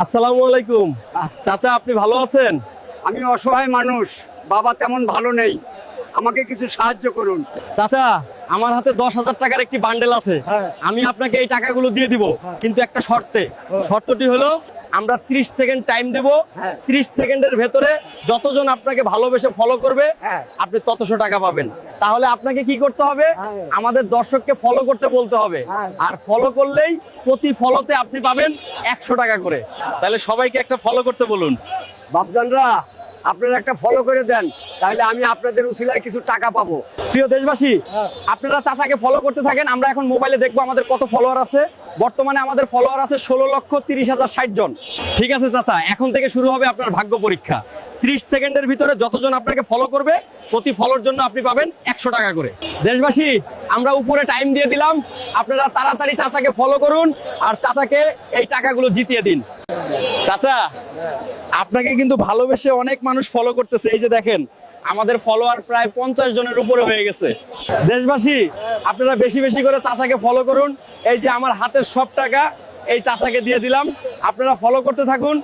আসসালামু আলাইকুম। চাচা, আপনি ভালো আছেন? আমি অসহায় মানুষ, বাবা তেমন ভালো নেই, আমাকে কিছু সাহায্য করুন। চাচা, আমার হাতে 10,000 টাকার একটি বান্ডেল আছে। আমি আপনাকে এই টাকাগুলো দিয়ে দিব, কিন্তু একটা শর্তে। শর্তটি হলো, আমরা 30 সেকেন্ড টাইম দেব। 30 সেকেন্ডের ভেতরে যতজন আপনাকে ভালোবেসে ফলো করবে, আপনি ততশো টাকা পাবেন। তাহলে আপনাকে কি করতে হবে? আমাদের দর্শককে ফলো করতে বলতে হবে, আর ফলো করলেই প্রতি ফলোতে আপনি পাবেন 100 টাকা করে। তাহলে সবাইকে একটা ফলো করতে বলুন। বাপজানরা, আপনারা একটা ফলো করে দেন, তাহলে আমি আপনাদের উসিলায় কিছু টাকা পাবো। প্রিয় দেশবাসী, আপনারা চাচাকে ফলো করতে থাকেন। আমরা এখন মোবাইলে দেখবো আমাদের কত ফলোয়ার আছে। বর্তমানে আমাদের ফলোয়ার আছে 16,30,060 জন। ঠিক আছে চাচা, এখন থেকে শুরু হবে আপনার ভাগ্য পরীক্ষা। 30 সেকেন্ডের ভিতরে যতজন আপনাকে ফলো করবে, প্রতি ফলোর জন্য আপনি পাবেন 100 টাকা করে। দেশবাসী, আমরা উপরে টাইম দিয়ে দিলাম, আপনারা তাড়াতাড়ি চাচাকে ফলো করুন আর চাচাকে এই টাকাগুলো জিতিয়ে দিন। চাচা, আপনাকে কিন্তু ভালোবেসে অনেক মানুষ ফলো করতেছে। এই যে দেখেন, আমাদের ফলোয়ার প্রায় 50 জনের উপরে হয়ে গেছে। দেশবাসী, আপনারা বেশি বেশি করে চাচাকে ফলো করুন। এই যে আমার হাতের সব টাকা এই চাচাকে দিয়ে দিলাম, আপনারা ফলো করতে থাকুন।